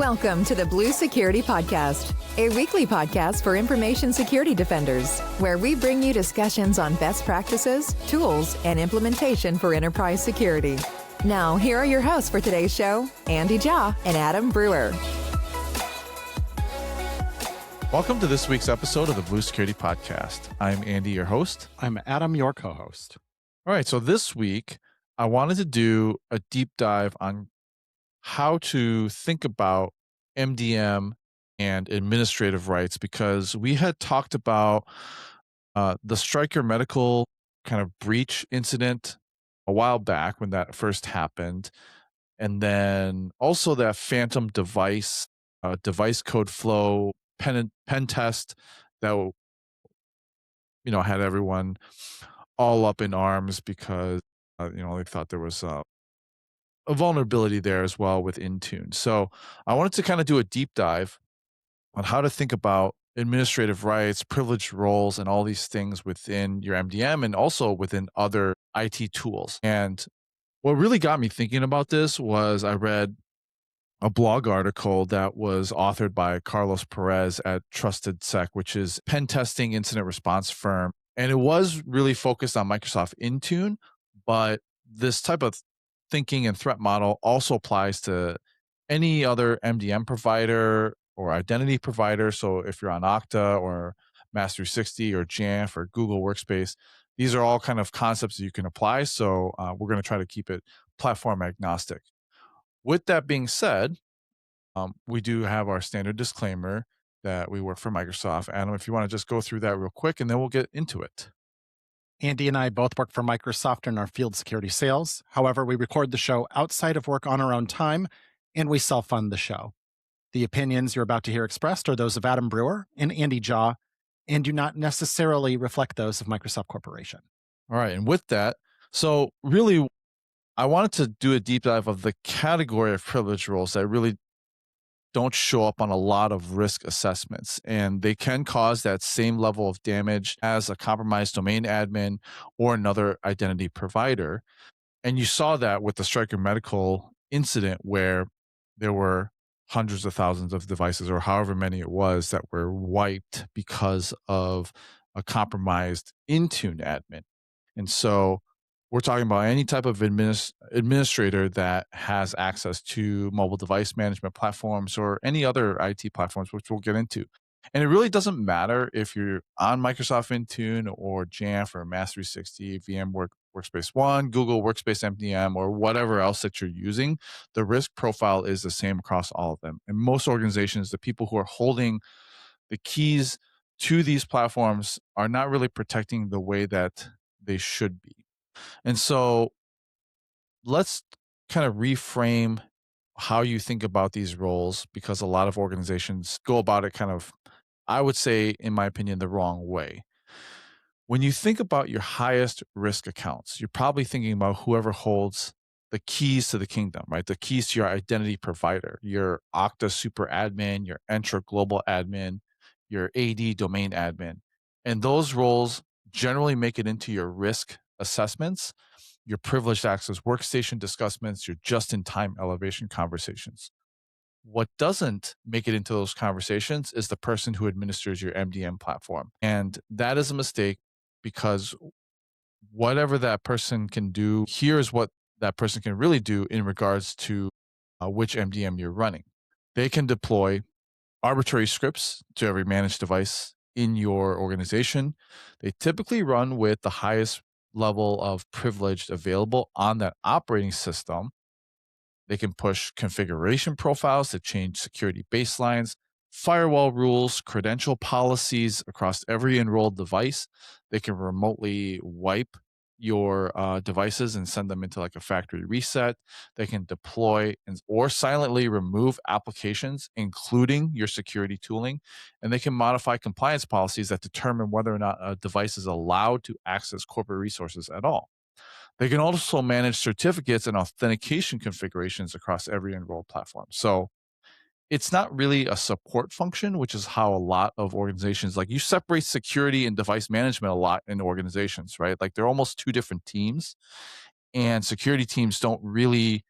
Welcome to the Blue Security Podcast, a weekly podcast for information security defenders, where we bring you discussions on best practices, tools, and implementation for enterprise security. Now, here are your hosts for today's show, Andy Jha and Adam Brewer. Welcome to this week's episode of the Blue Security Podcast. I'm Andy, your host. I'm Adam, your co-host. All right, so this week, I wanted to do a deep dive on how to think about MDM and administrative rights, because we had talked about the Stryker Medical kind of breach incident a while back when that first happened, and then also that Phantom device code flow pen test that had everyone all up in arms because they thought there was a vulnerability there as well with Intune. So I wanted to kind of do a deep dive on how to think about administrative rights, privileged roles, and all these things within your MDM and also within other IT tools. And what really got me thinking about this was I read a blog article that was authored by Carlos Perez at Trusted Sec, which is a pen testing incident response firm. And it was really focused on Microsoft Intune, but this type of thinking and threat model also applies to any other MDM provider or identity provider. So if you're on Okta or Master 360 or Jamf or Google Workspace, these are all kind of concepts that you can apply. So we're going to try to keep it platform agnostic. With that being said, we do have our standard disclaimer that we work for Microsoft. Adam, if you want to just go through that real quick, and then we'll get into it. Andy and I both work for Microsoft in our field security sales. However, we record the show outside of work on our own time, and we self-fund the show. The opinions you're about to hear expressed are those of Adam Brewer and Andy Jha, and do not necessarily reflect those of Microsoft Corporation. All right, and with that, so really, I wanted to do a deep dive of the category of privilege roles that really don't show up on a lot of risk assessments, and they can cause that same level of damage as a compromised domain admin or another identity provider. And you saw that with the Stryker Medical incident where there were hundreds of thousands of devices, or however many it was, that were wiped because of a compromised Intune admin. And so we're talking about any type of administrator that has access to mobile device management platforms or any other IT platforms, which we'll get into. And it really doesn't matter if you're on Microsoft Intune or Jamf or Master 360, VMware Workspace ONE, Google Workspace MDM, or whatever else that you're using. The risk profile is the same across all of them. And most organizations, the people who are holding the keys to these platforms are not really protecting the way that they should be. And so let's kind of reframe how you think about these roles, because a lot of organizations go about it kind of, I would say, in my opinion, the wrong way. When you think about your highest risk accounts, you're probably thinking about whoever holds the keys to the kingdom, right? The keys to your identity provider, your Okta super admin, your Entra global admin, your AD domain admin. And those roles generally make it into your risk assessments, your privileged access workstation discussions, your just-in-time elevation conversations. What doesn't make it into those conversations is the person who administers your MDM platform. And that is a mistake, because whatever that person can do, here's what that person can really do in regards to which MDM you're running. They can deploy arbitrary scripts to every managed device in your organization. They typically run with the highest level of privilege available on that operating system. They can push configuration profiles to change security baselines, firewall rules, credential policies across every enrolled device. They can remotely wipe your devices and send them into like a factory reset. They can deploy or silently remove applications, including your security tooling. And they can modify compliance policies that determine whether or not a device is allowed to access corporate resources at all. They can also manage certificates and authentication configurations across every enrolled platform. So it's not really a support function, which is how a lot of organizations, like, you separate security and device management a lot in organizations, right? Like, they're almost two different teams, and security teams don't really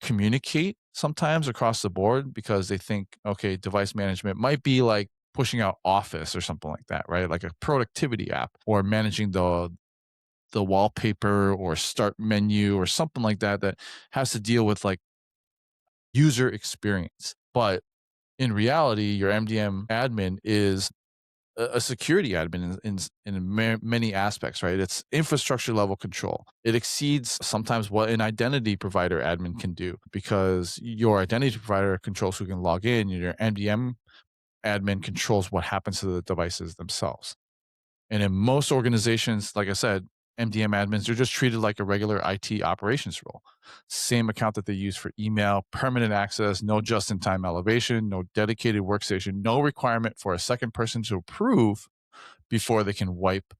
communicate sometimes across the board because they think, okay, device management might be like pushing out Office or something like that, right? Like a productivity app or managing the wallpaper or start menu or something like that that has to deal with like user experience. But in reality, your MDM admin is a security admin in many aspects, right? It's infrastructure level control. It exceeds sometimes what an identity provider admin can do because your identity provider controls who can log in. Your MDM admin controls what happens to the devices themselves. And in most organizations, like I said, MDM admins are just treated like a regular IT operations role. Same account that they use for email, permanent access, no just in time elevation, no dedicated workstation, no requirement for a second person to approve before they can wipe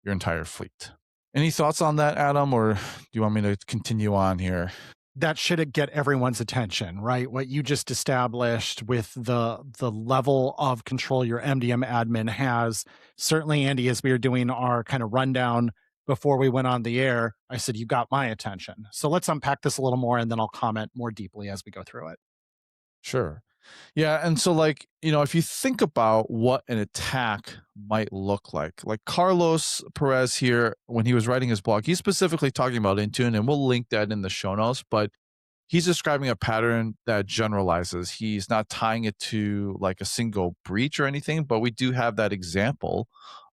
your entire fleet. Any thoughts on that, Adam, or do you want me to continue on here? That should get everyone's attention, right? What you just established with the level of control your MDM admin has. Certainly, Andy, as we were doing our kind of rundown before we went on the air, I said, you got my attention. So let's unpack this a little more and then I'll comment more deeply as we go through it. Sure. Yeah. And so, like, if you think about what an attack might look like Carlos Perez here, when he was writing his blog, he's specifically talking about Intune, and we'll link that in the show notes. But he's describing a pattern that generalizes. He's not tying it to like a single breach or anything, but we do have that example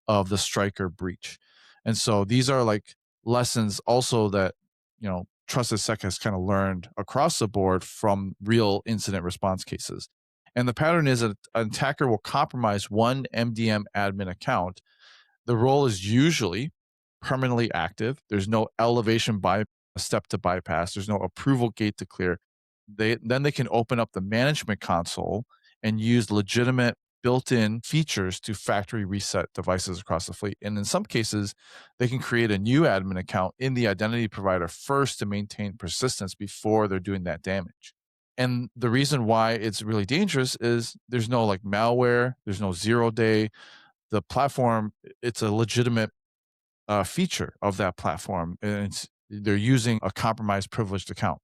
of the striker breach. And so these are like lessons also that, Trusted Sec has kind of learned across the board from real incident response cases. And the pattern is that an attacker will compromise one MDM admin account. The role is usually permanently active. There's no elevation by step to bypass. There's no approval gate to clear. Then they can open up the management console and use legitimate built-in features to factory reset devices across the fleet. And in some cases, they can create a new admin account in the identity provider first to maintain persistence before they're doing that damage. And the reason why it's really dangerous is there's no like malware, there's no 0-day. The platform, it's a legitimate feature of that platform, and they're using a compromised privileged account.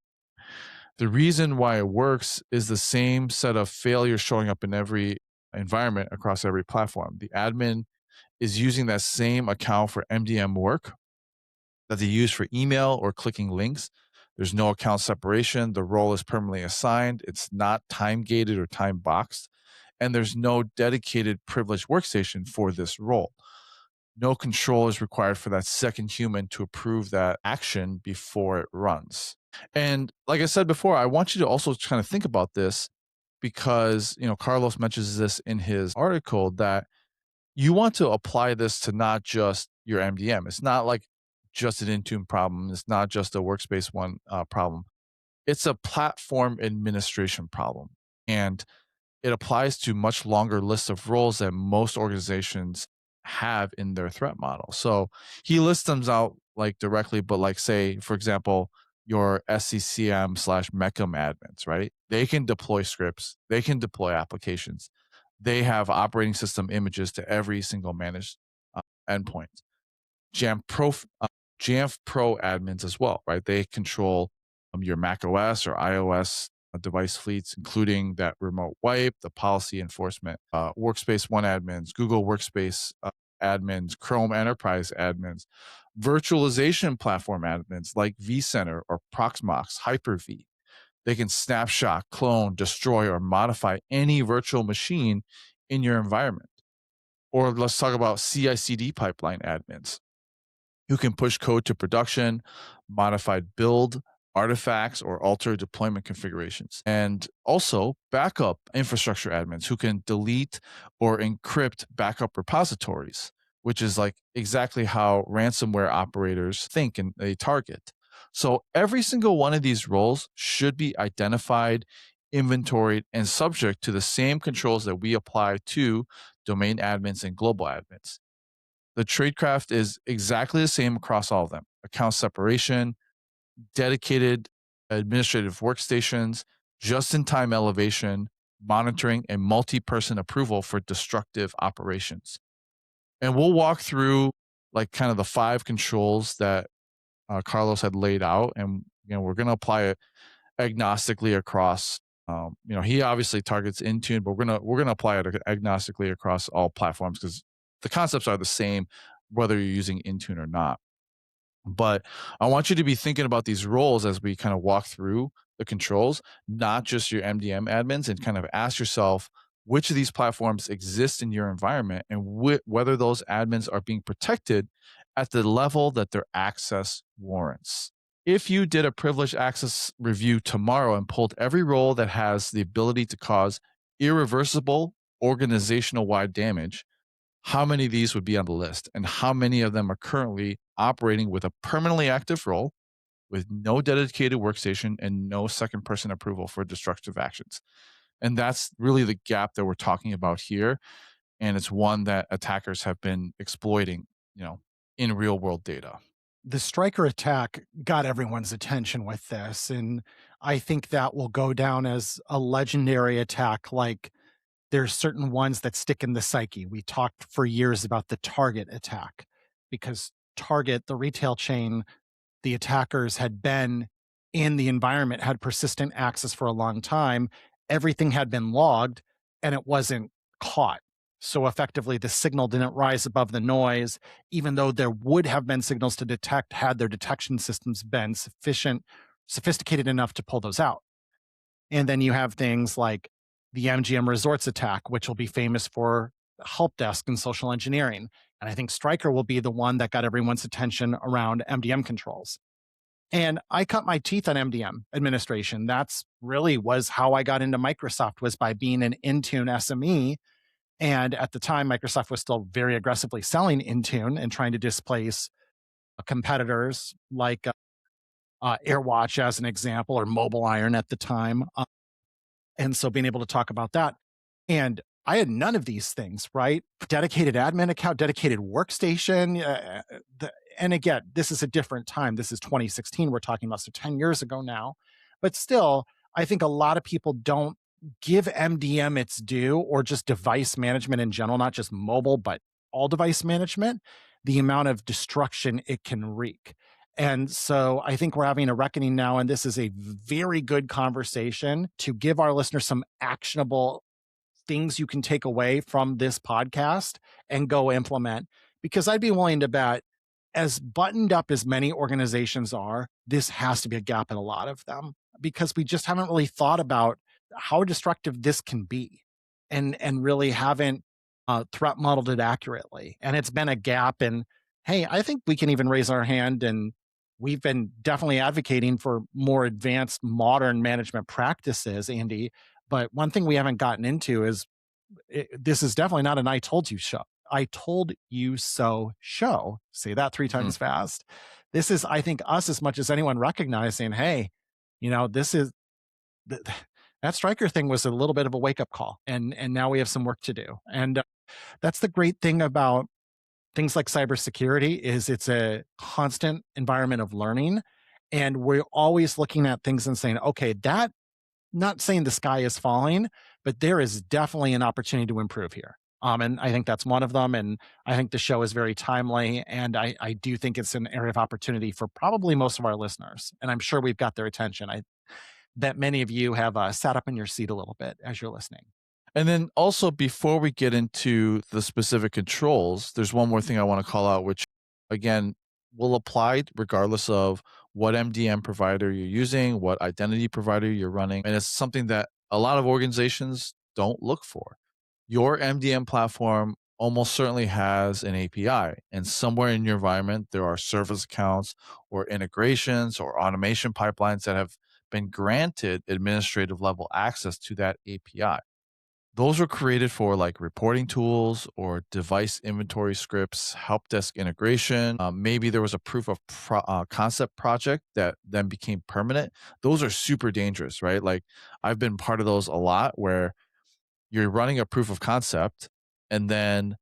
The reason why it works is the same set of failures showing up in every environment across every platform. The admin is using that same account for MDM work that they use for email or clicking links. There's no account separation. The role is permanently assigned. It's not time gated or time boxed. And there's no dedicated privileged workstation for this role. No control is required for that second human to approve that action before it runs. And like I said before, I want you to also kind of think about this because, Carlos mentions this in his article that you want to apply this to not just your MDM. It's not like just an Intune problem. It's not just a workspace one problem. It's a platform administration problem. And it applies to much longer lists of roles that most organizations have in their threat model. So he lists them out like directly, but like say, for example, your SCCM/MECM admins, right? They can deploy scripts, they can deploy applications, they have operating system images to every single managed endpoint. Jamf Pro, Jamf Pro admins as well, right? They control your Mac OS or iOS device fleets, including that remote wipe, the policy enforcement, Workspace ONE admins, Google Workspace admins, Chrome Enterprise admins, virtualization platform admins like vCenter or Proxmox, Hyper-V. They can snapshot, clone, destroy, or modify any virtual machine in your environment. Or let's talk about CI/CD pipeline admins who can push code to production, modify build artifacts, or alter deployment configurations. And also backup infrastructure admins who can delete or encrypt backup repositories, which is like exactly how ransomware operators think and they target. So every single one of these roles should be identified, inventoried, and subject to the same controls that we apply to domain admins and global admins. The tradecraft is exactly the same across all of them. Account separation, dedicated administrative workstations, just-in-time elevation, monitoring, and multi-person approval for destructive operations. And we'll walk through like kind of the 5 controls that Carlos had laid out, and we're going to apply it agnostically across. He obviously targets Intune, but we're gonna apply it agnostically across all platforms because the concepts are the same whether you're using Intune or not. But I want you to be thinking about these roles as we kind of walk through the controls, not just your MDM admins, and kind of ask yourself which of these platforms exist in your environment and whether those admins are being protected at the level that their access warrants. If you did a privileged access review tomorrow and pulled every role that has the ability to cause irreversible organizational wide damage, how many of these would be on the list and how many of them are currently operating with a permanently active role with no dedicated workstation and no second person approval for destructive actions? And that's really the gap that we're talking about here. And it's one that attackers have been exploiting, you know, in real world data. The striker attack got everyone's attention with this. And I think that will go down as a legendary attack. Like there's certain ones that stick in the psyche. We talked for years about the Target attack because Target, the retail chain, the attackers had been in the environment, had persistent access for a long time. Everything had been logged and it wasn't caught. So effectively, the signal didn't rise above the noise, even though there would have been signals to detect had their detection systems been sophisticated enough to pull those out. And then you have things like the MGM Resorts attack, which will be famous for help desk and social engineering. And I think Stryker will be the one that got everyone's attention around MDM controls. And I cut my teeth on MDM administration. That's really was how I got into Microsoft, was by being an Intune SME. And at the time, Microsoft was still very aggressively selling Intune and trying to displace competitors like AirWatch as an example, or Mobile Iron at the time. And so being able to talk about that. And I had none of these things, right? Dedicated admin account, dedicated workstation. And again, this is a different time. This is 2016 we're talking about, so 10 years ago now. But still, I think a lot of people don't give MDM its due, or just device management in general, not just mobile, but all device management, the amount of destruction it can wreak. And so I think we're having a reckoning now, and this is a very good conversation to give our listeners some actionable things you can take away from this podcast and go implement. Because I'd be willing to bet, as buttoned up as many organizations are, this has to be a gap in a lot of them, because we just haven't really thought about how destructive this can be, and really haven't threat modeled it accurately. And it's been a gap. And hey, I think we can even raise our hand, and we've been definitely advocating for more advanced modern management practices, Andy. But one thing we haven't gotten into is this is definitely not an I told you show. I told you so show. Say that 3 times fast. This is, I think, us as much as anyone recognizing, hey, this is that Striker thing was a little bit of a wake up call, and now we have some work to do. And that's the great thing about things like cybersecurity, is it's a constant environment of learning, and we're always looking at things and saying, okay, that, not saying the sky is falling, but there is definitely an opportunity to improve here. And I think that's one of them. And I think the show is very timely. And I do think it's an area of opportunity for probably most of our listeners. And I'm sure we've got their attention. I bet many of you have sat up in your seat a little bit as you're listening. And then also, before we get into the specific controls, there's one more thing I want to call out, which again will apply regardless of what MDM provider you're using, what identity provider you're running. And it's something that a lot of organizations don't look for. Your MDM platform almost certainly has an API, and somewhere in your environment, there are service accounts or integrations or automation pipelines that have been granted administrative level access to that API. Those were created for like reporting tools or device inventory scripts, help desk integration. Maybe there was a proof of concept project that then became permanent. Those are super dangerous, right? Like I've been part of those a lot, where you're running a proof of concept, and then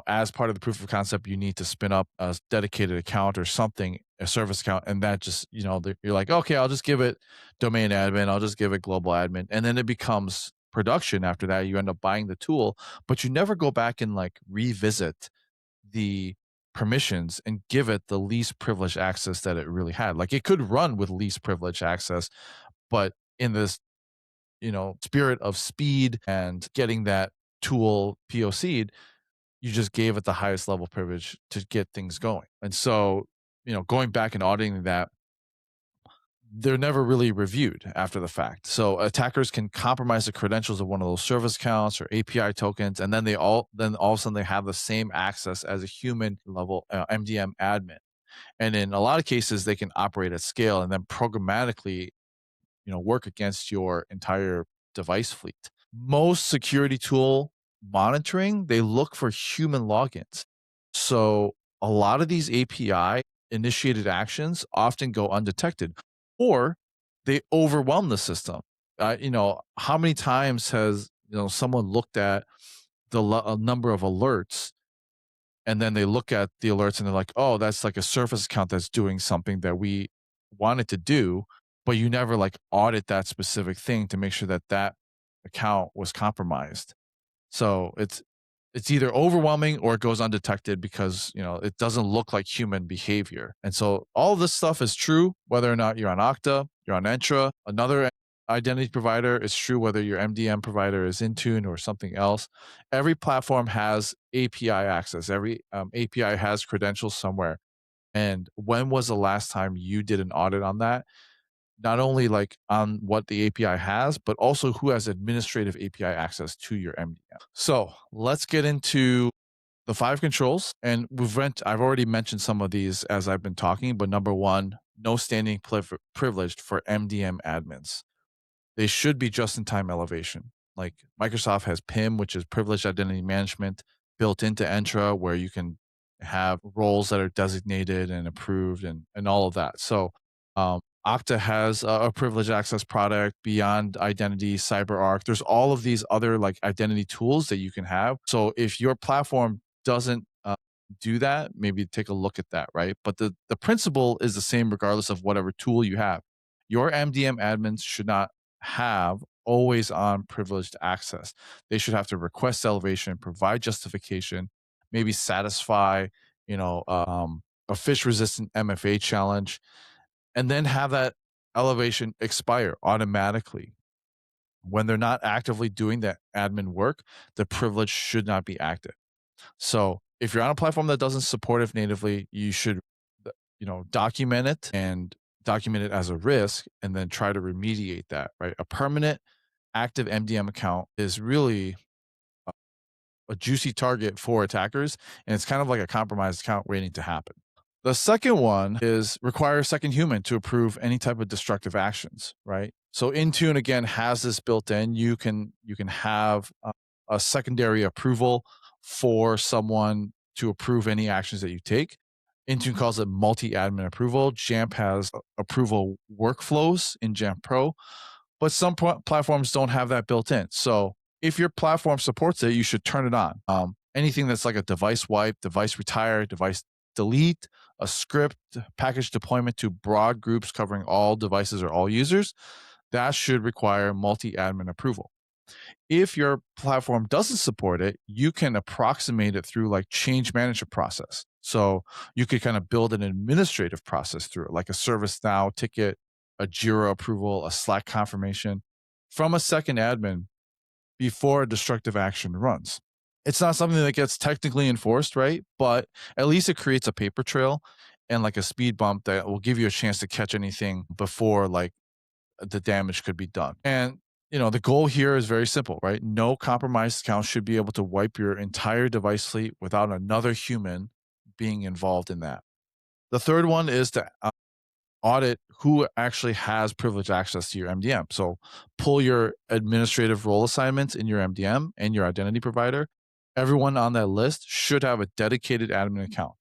as part of the proof of concept, you need to spin up a dedicated account or something, a service account. And that just, you're like, okay, I'll just give it domain admin. I'll just give it global admin. And then it becomes production after that. You end up buying the tool, but you never go back and like revisit the permissions and give it the least privileged access that it really had. Like it could run with least privileged access, But in this, spirit of speed and getting that tool POC'd, you just gave it the highest level privilege to get things going. And so, going back and auditing that, they're never really reviewed after the fact. So attackers can compromise the credentials of one of those service accounts or API tokens, and then then all of a sudden they have the same access as a human level MDM admin. And in a lot of cases, they can operate at scale and then programmatically, work against your entire device fleet. Most security tool monitoring, they look for human logins. So a lot of these API initiated actions often go undetected, or they overwhelm the system. How many times has someone looked at a number of alerts, and then they look at the alerts and they're like, oh, that's like a surface account that's doing something that we wanted to do, but you never like audit that specific thing to make sure that that account was compromised. So it's either overwhelming or it goes undetected because it doesn't look like human behavior. And so all of this stuff is true whether or not you're on Okta, you're on Entra, another identity provider. Is true whether your MDM provider is Intune or something else. Every platform has API access. Every API has credentials somewhere. And when was the last time you did an audit on that? Not only like on what the API has, but also who has administrative API access to your MDM. So let's get into the 5 controls. And I've already mentioned some of these as I've been talking, but number 1, no standing privileged for MDM admins. They should be just-in-time elevation. Like Microsoft has PIM, which is Privileged Identity Management, built into Entra, where you can have roles that are designated and approved and all of that. So Okta has a privileged access product, Beyond Identity, CyberArk. There's all of these other like identity tools that you can have. So if your platform doesn't do that, maybe take a look at that, right? But the principle is the same regardless of whatever tool you have. Your MDM admins should not have always on privileged access. They should have to request elevation, provide justification, maybe satisfy, a fish resistant MFA challenge, and then have that elevation expire automatically. When they're not actively doing that admin work, the privilege should not be active. So if you're on a platform that doesn't support it natively, you should, document it and document it as a risk and then try to remediate that, right? A permanent active MDM account is really a juicy target for attackers, and it's kind of like a compromised account waiting to happen. The second one is require a second human to approve any type of destructive actions, right? So Intune again has this built in. You can have a secondary approval for someone to approve any actions that you take. Intune calls it multi-admin approval. Jamf has approval workflows in Jamf Pro, but some platforms don't have that built in. So if your platform supports it, you should turn it on. Anything that's like a device wipe, device retire, device delete, a script, package deployment to broad groups covering all devices or all users, that should require multi-admin approval. If your platform doesn't support it, you can approximate it through like change management process. So you could kind of build an administrative process through it, like a ServiceNow ticket, a Jira approval, a Slack confirmation from a second admin before a destructive action runs. It's not something that gets technically enforced, right? But at least it creates a paper trail and like a speed bump that will give you a chance to catch anything before like the damage could be done. And the goal here is very simple, right? No compromised account should be able to wipe your entire device fleet without another human being involved in that. The third one is to audit who actually has privileged access to your MDM. So pull your administrative role assignments in your MDM and your identity provider. Everyone on that list should have a dedicated admin account.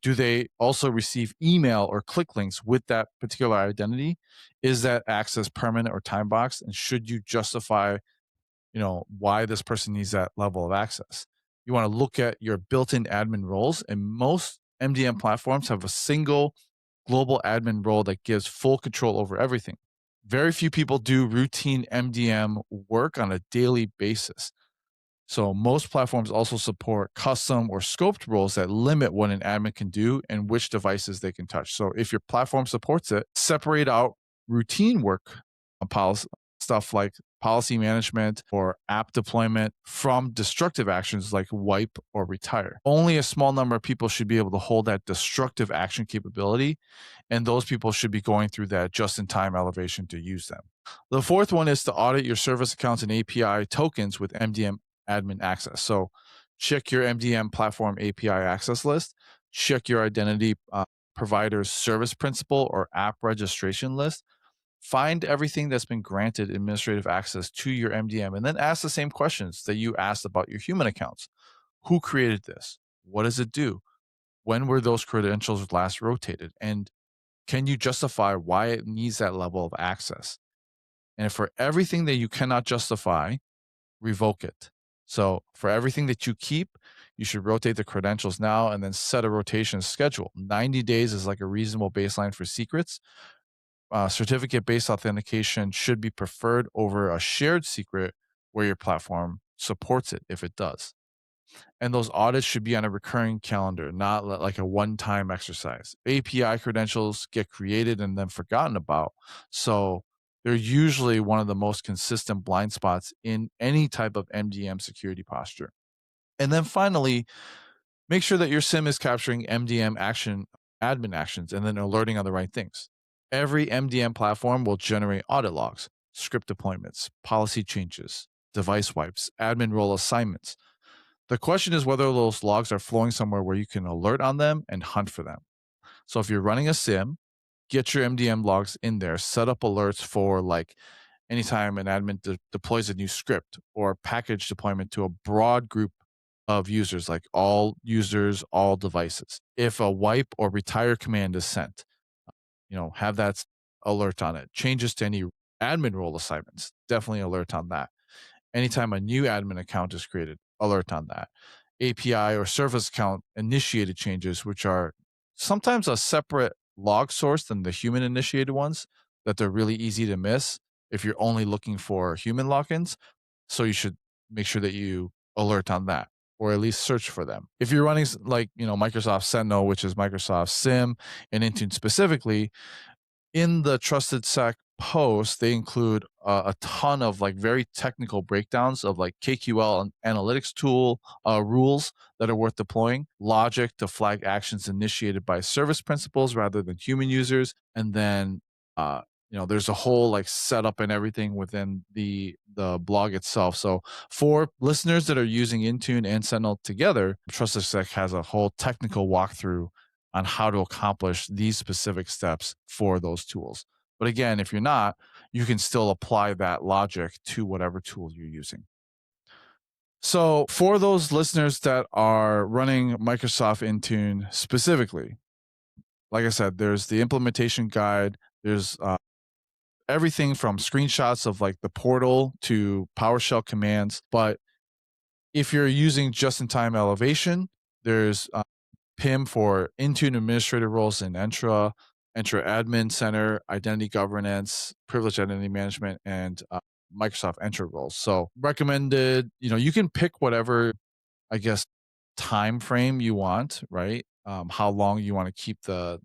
Do they also receive email or click links with that particular identity? Is that access permanent or time boxed? And should you justify, why this person needs that level of access? You want to look at your built-in admin roles, and most MDM platforms have a single global admin role that gives full control over everything. Very few people do routine MDM work on a daily basis. So most platforms also support custom or scoped roles that limit what an admin can do and which devices they can touch. So if your platform supports it, separate out routine work policy stuff like policy management or app deployment from destructive actions like wipe or retire. Only a small number of people should be able to hold that destructive action capability, and those people should be going through that just-in-time elevation to use them. The fourth one is to audit your service accounts and API tokens with MDM admin access. So check your MDM platform API access list, check your identity provider's service principal or app registration list. Find everything that's been granted administrative access to your MDM and then ask the same questions that you asked about your human accounts. Who created this? What does it do? When were those credentials last rotated? And can you justify why it needs that level of access? And for everything that you cannot justify, revoke it. So for everything that you keep, you should rotate the credentials now and then set a rotation schedule. 90 days is like a reasonable baseline for secrets. Certificate-based authentication should be preferred over a shared secret where your platform supports it if it does. And those audits should be on a recurring calendar, not like a one-time exercise. API credentials get created and then forgotten about. So they're usually one of the most consistent blind spots in any type of MDM security posture. And then finally, make sure that your SIM is capturing MDM admin actions and then alerting on the right things. Every MDM platform will generate audit logs, script deployments, policy changes, device wipes, admin role assignments. The question is whether those logs are flowing somewhere where you can alert on them and hunt for them. So if you're running a SIM, get your MDM logs in there, set up alerts for like anytime an admin deploys a new script or package deployment to a broad group of users, like all users, all devices. If a wipe or retire command is sent, have that alert on it. Changes to any admin role assignments, definitely alert on that. Anytime a new admin account is created, alert on that. API or service account initiated changes, which are sometimes a separate log source than the human initiated ones, that they're really easy to miss if you're only looking for human logins. So you should make sure that you alert on that, or at least search for them. If you're running like, Microsoft Sentinel, which is Microsoft SIM, and Intune specifically, in the Trusted Sec post, they include a ton of like very technical breakdowns of like KQL and analytics tool rules that are worth deploying, logic to flag actions initiated by service principals rather than human users, and then there's a whole like setup and everything within the blog itself. So for listeners that are using Intune and Sentinel together, Trusted Sec has a whole technical walkthrough on how to accomplish these specific steps for those tools. But again, if you're not, you can still apply that logic to whatever tool you're using. So for those listeners that are running Microsoft Intune specifically, like I said, there's the implementation guide. There's everything from screenshots of like the portal to PowerShell commands. But if you're using just-in-time elevation, there's PIM for Intune administrative roles in Entra Admin Center, Identity Governance, Privileged Identity Management, and Microsoft Entra roles. So recommended, you can pick whatever, I guess, time frame you want, right? How long you want to keep the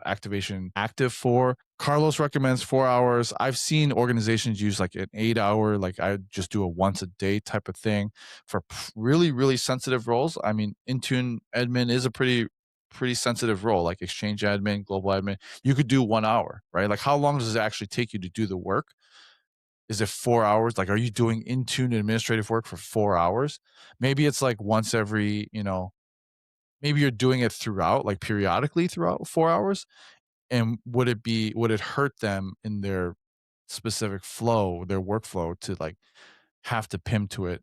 activation active for. Carlos recommends 4 hours. I've seen organizations use like an 8-hour, like I just do a once a day type of thing for really, really sensitive roles. I mean, Intune admin is a pretty sensitive role, like Exchange admin, global admin. You could do 1 hour, right? Like how long does it actually take you to do the work? Is it 4 hours? Like, are you doing Intune administrative work for 4 hours? Maybe it's like once every, maybe you're doing it throughout, like periodically throughout 4 hours. And would it hurt them in their specific flow, their workflow, to like have to PIM to it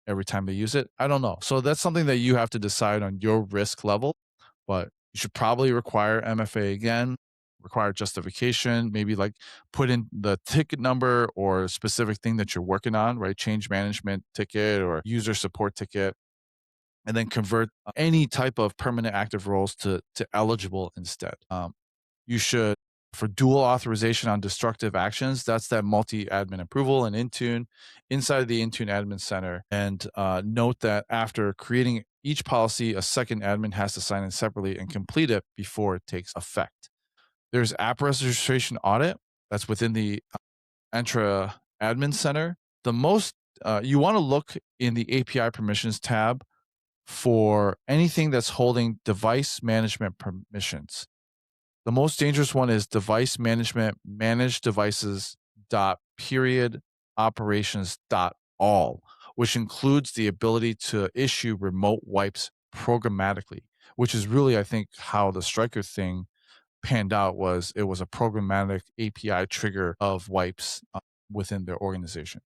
every time they use it? I don't know. So that's something that you have to decide on your risk level, but you should probably require MFA again, require justification, maybe like put in the ticket number or specific thing that you're working on, right? Change management ticket or user support ticket, and then convert any type of permanent active roles to eligible instead. You should, for dual authorization on destructive actions, that's that multi-admin approval in Intune, inside of the Intune Admin Center. And note that after creating each policy, a second admin has to sign in separately and complete it before it takes effect. There's app registration audit. That's within the Entra Admin Center. The most you want to look in the API permissions tab for anything that's holding device management permissions. The most dangerous one is device management manage devices dot period operations dot all, which includes the ability to issue remote wipes programmatically, which is really, I think, how the Striker thing panned out. Was it was a programmatic API trigger of wipes within their organization.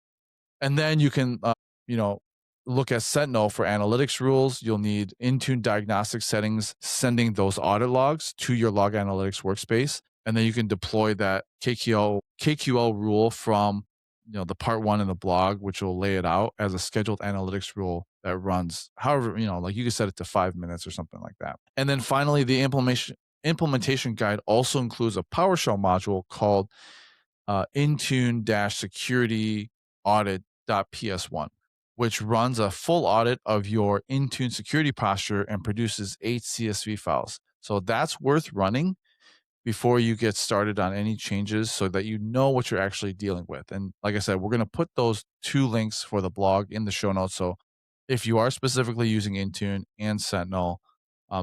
And then you can, you know, look at Sentinel for analytics rules. You'll need Intune diagnostic settings, sending those audit logs to your log analytics workspace. And then you can deploy that KQL rule from, the part one in the blog, which will lay it out as a scheduled analytics rule that runs however, like you can set it to 5 minutes or something like that. And then finally, the implementation guide also includes a PowerShell module called Intune-security audit.ps1, which runs a full audit of your Intune security posture and produces 8 CSV files. So that's worth running before you get started on any changes so that you know what you're actually dealing with. And like I said, we're going to put those 2 links for the blog in the show notes. So if you are specifically using Intune and Sentinel,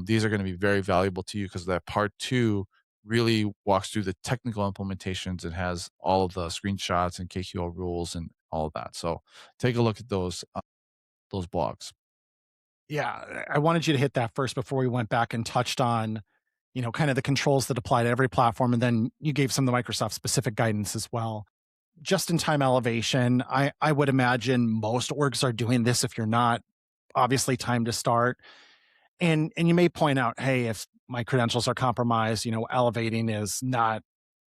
these are going to be very valuable to you because that part 2 really walks through the technical implementations and has all of the screenshots and KQL rules and all of that. So take a look at those blogs. Yeah, I wanted you to hit that first before we went back and touched on, kind of the controls that apply to every platform. And then you gave some of the Microsoft specific guidance as well. Just in time elevation, I would imagine most orgs are doing this. If you're not, obviously time to start. And you may point out, hey, if my credentials are compromised, elevating is not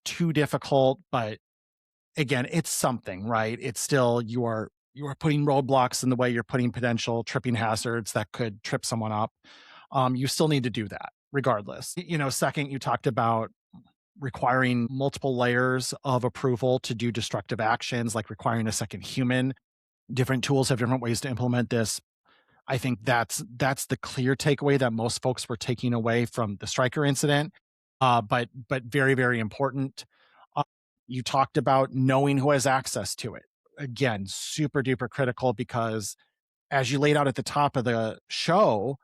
too difficult, but again, it's something, right? It's still you are putting roadblocks in the way, you're putting potential tripping hazards that could trip someone up. You still need to do that regardless. Second, you talked about requiring multiple layers of approval to do destructive actions, like requiring a second human. Different tools have different ways to implement this. I think that's the clear takeaway that most folks were taking away from the Striker incident. But very, very important. Uh, you talked about knowing who has access to it. Again, super duper critical because as you laid out at the top of the show,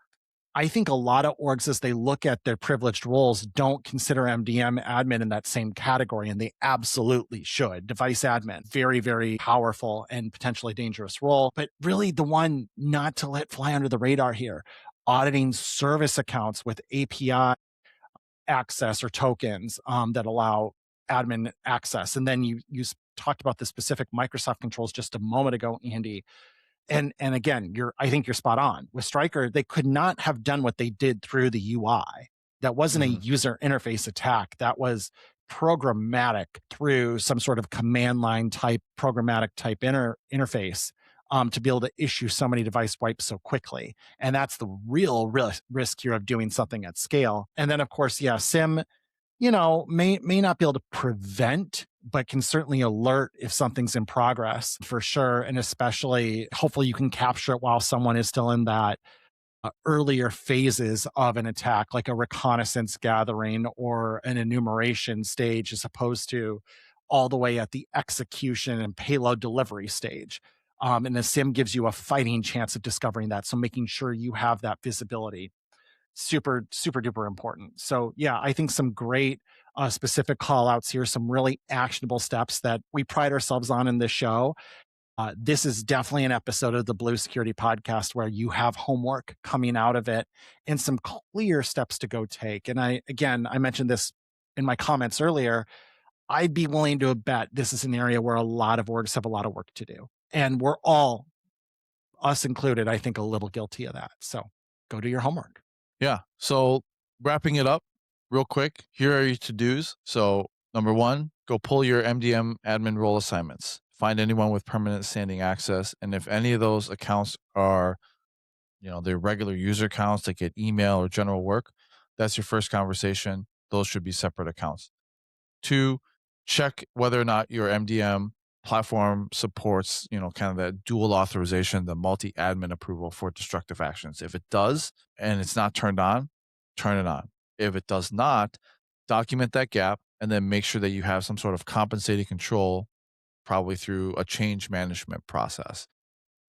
I think a lot of orgs, as they look at their privileged roles, don't consider MDM admin in that same category, and they absolutely should. Device admin, very, very powerful and potentially dangerous role, but really the one not to let fly under the radar here, auditing service accounts with API access or tokens that allow admin access. And then you talked about the specific Microsoft controls just a moment ago, Andy. And again, I think you're spot on. With Striker, they could not have done what they did through the UI. That wasn't a user interface attack. That was programmatic through some sort of command line type, programmatic type interface to be able to issue so many device wipes so quickly. And that's the real risk here of doing something at scale. And then, of course, SIM may not be able to prevent, but can certainly alert if something's in progress for sure. And especially, hopefully you can capture it while someone is still in that earlier phases of an attack, like a reconnaissance gathering or an enumeration stage, as opposed to all the way at the execution and payload delivery stage. And the SIM gives you a fighting chance of discovering that. So making sure you have that visibility. Super, super duper important. So I think some great specific call outs here, some really actionable steps that we pride ourselves on in this show. This is definitely an episode of the Blue Security Podcast where you have homework coming out of it and some clear steps to go take. And I mentioned this in my comments earlier. I'd be willing to bet this is an area where a lot of orgs have a lot of work to do. And we're all, us included, I think, a little guilty of that. So go do your homework. Yeah. So wrapping it up real quick, here are your to-dos. So number 1, go pull your MDM admin role assignments. Find anyone with permanent standing access. And if any of those accounts are, they're regular user accounts that get email or general work, that's your first conversation. Those should be separate accounts. 2, check whether or not your MDM platform supports, kind of that dual authorization, the multi-admin approval for destructive actions. If it does, and it's not turned on, turn it on. If it does not, document that gap and then make sure that you have some sort of compensating control probably through a change management process.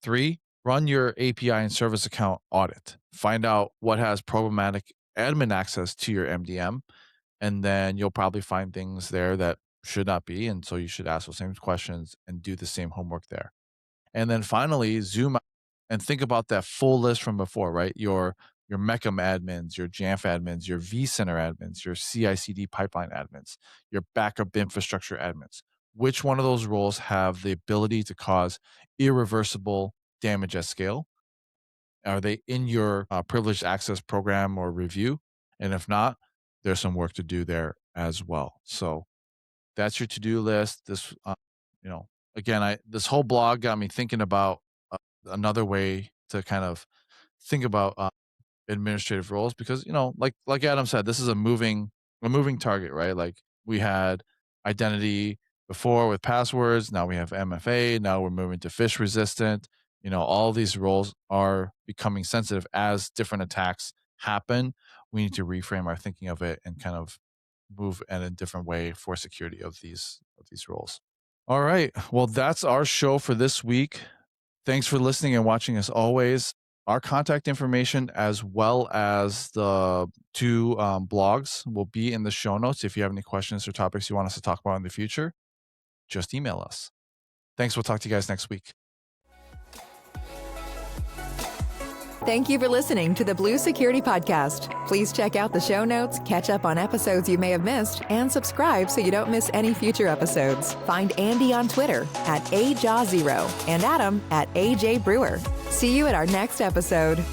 3, run your API and service account audit. Find out what has programmatic admin access to your MDM, and then you'll probably find things there that should not be. And so you should ask those same questions and do the same homework there. And then finally, zoom out and think about that full list from before, right? Your Mecum admins, your Jamf admins, your vCenter admins, your CI/CD pipeline admins, your backup infrastructure admins. Which one of those roles have the ability to cause irreversible damage at scale? Are they in your privileged access program or review? And if not, there's some work to do there as well. So that's your to-do list. This, again, this whole blog got me thinking about another way to kind of think about administrative roles, because like Adam said, this is a moving target, right? Like we had identity before with passwords, now we have MFA, now we're moving to phish resistant. All these roles are becoming sensitive as different attacks happen. We need to reframe our thinking of it and kind of move in a different way for security of these roles. All right, well, that's our show for this week. Thanks for listening and watching as always. Our contact information, as well as the 2 blogs, will be in the show notes. If you have any questions or topics you want us to talk about in the future, just email us. Thanks. We'll talk to you guys next week. Thank you for listening to the Blue Security Podcast. Please check out the show notes, catch up on episodes you may have missed, and subscribe so you don't miss any future episodes. Find Andy on Twitter @AJaw0 and Adam @AJ Brewer. See you at our next episode.